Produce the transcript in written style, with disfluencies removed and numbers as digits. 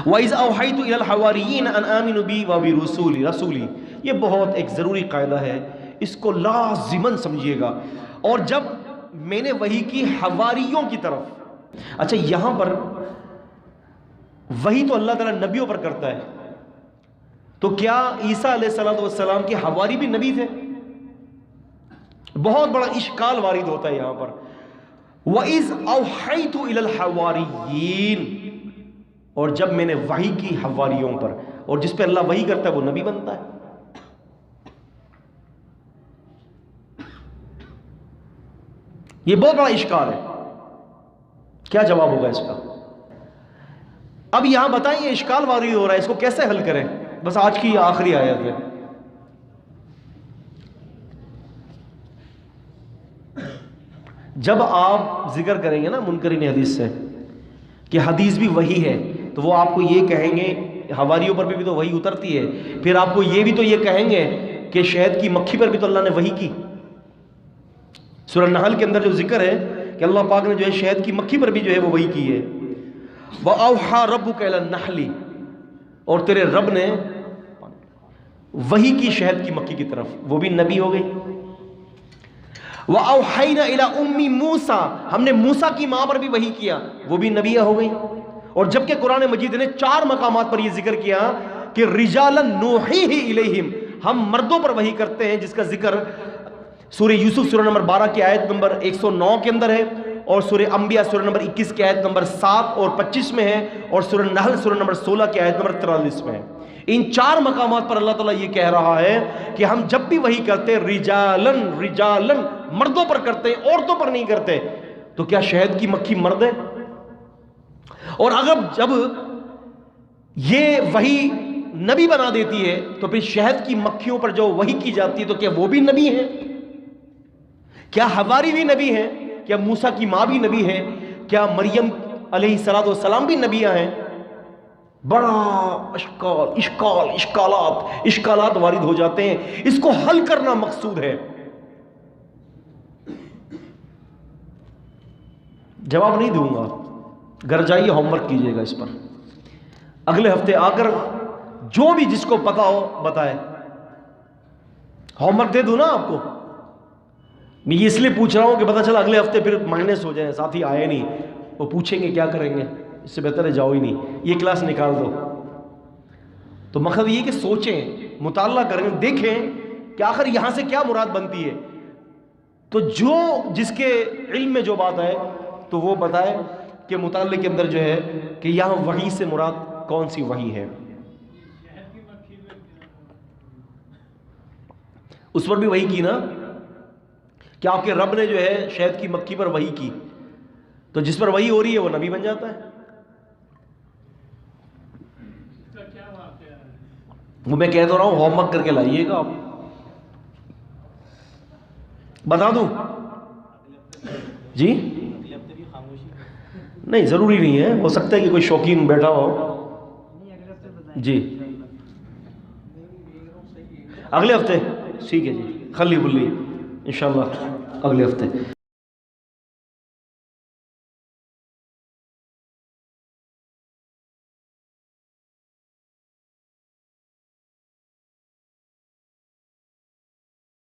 وَإِذْ أَوْحَيْتُ إِلَى الْحَوَارِيِّينَ أَنْ آمِنُوا بِي وَبِرُسُولِي، یہ بہت ایک ضروری قاعدہ ہے، اس کو لازماً سمجھیے گا. اور جب میں نے وحی کی حواریوں کی طرف. اچھا یہاں پر وحی تو اللہ تعالیٰ نبیوں پر کرتا ہے، تو کیا عیسیٰ علیہ السلام کے حواری بھی نبی تھے؟ بہت بڑا اشکال وارد ہوتا ہے یہاں پر. وَإِذْ أَوْحَيْتُ إِلَى الْحَوَارِيِّينَ، اور جب میں نے وحی کی حواریوں پر، اور جس پہ اللہ وحی کرتا ہے وہ نبی بنتا ہے. یہ بہت بڑا اشکال ہے، کیا جواب ہوگا اس کا؟ اب یہاں بتائیں یہ اشکال وارد ہو رہا ہے، اس کو کیسے حل کریں؟ بس آج کی آخری آیت ہے. جب آپ ذکر کریں گے نا منکرین حدیث سے کہ حدیث بھی وحی ہے، تو وہ آپ کو یہ کہیں گے حواریوں پر بھی تو وحی اترتی ہے، پھر آپ کو یہ بھی تو یہ کہیں گے کہ شہد کی مکھی پر بھی تو اللہ نے وحی کی. سورہ نحل کے اندر جو ذکر ہے کہ اللہ پاک نے جو ہے شہد کی مکھی پر بھی جو ہے وہ وحی کی ہے. وَأَوْحَى رَبُّكَ إِلَى النَّحْلِ، اور تیرے رب نے وحی کی شہد کی مکھی کی طرف، وہ بھی نبی ہو گئی. وَأَوْحَيْنَا إِلَىٰ أُمِّ مُوسَىٰ، ہم نے موسیٰ کی ماں پر بھی وحی کیا، وہ بھی نبی ہو گئی. اور جبکہ قرآن مجید نے 4 مقامات پر یہ ذکر کیا کہ رِجَالًا نُوحِيهِ إِلَيْهِمْ، ہم مردوں پر وحی کرتے ہیں، جس کا ذکر سورہ یوسف سورہ نمبر 12 کی آیت نمبر 109 کے اندر ہے، اور سورہ انبیاء سورہ نمبر 21 کی آیت نمبر 7 اور 25 میں ہے، اور سورہ نحل سورہ نمبر 16 کی آیت نمبر 43 میں ہے. ان 4 مقامات پر اللہ تعالیٰ یہ کہہ رہا ہے کہ ہم جب بھی وحی کرتے رجالن مردوں پر کرتے ہیں، عورتوں پر نہیں کرتے. تو کیا شہد کی مکھی مرد ہے؟ اور اگر جب یہ وحی نبی بنا دیتی ہے تو پھر شہد کی مکھیوں پر جو وحی کی جاتی ہے تو کیا وہ بھی نبی ہیں؟ کیا حواری بھی نبی ہیں؟ کیا موسیٰ کی ماں بھی نبی ہے؟ کیا مریم علیہ السلام بھی نبیہ ہیں؟ بڑا اشکالات وارد ہو جاتے ہیں. اس کو حل کرنا مقصود ہے. جواب نہیں دوں گا، گھر جائیے ہوم ورک کیجئے گا اس پر. اگلے ہفتے آ کر جو بھی جس کو پتا ہو بتائے. ہوم ورک دے دوں نا آپ کو؟ میں یہ اس لیے پوچھ رہا ہوں کہ پتہ چلا اگلے ہفتے پھر مائنس ہو جائیں، ساتھی آئے نہیں، وہ پوچھیں گے کیا کریں گے. اس سے بہتر ہے جاؤ ہی نہیں، یہ کلاس نکال دو. تو مقصد یہ کہ سوچیں، مطالعہ کریں، دیکھیں کہ آخر یہاں سے کیا مراد بنتی ہے. تو جو جس کے علم میں جو بات ہے تو وہ بتائے کہ مطالعے کے اندر جو ہے کہ یہاں وحی سے مراد کون سی وحی ہے. اس پر بھی وحی کی نا کہ آپ کے رب نے جو ہے شہد کی مکھی پر وحی کی، تو جس پر وحی ہو رہی ہے وہ نبی بن جاتا ہے. وہ میں کہہ تو رہا ہوں ہوم ورک کر کے لائیے گا. آپ بتا دوں جی؟ نہیں ضروری نہیں ہے، ہو سکتا ہے کہ کوئی شوقین بیٹھا ہو. جی اگلے ہفتے ٹھیک ہے جی، خلی بلی انشاءاللہ اگلے ہفتے.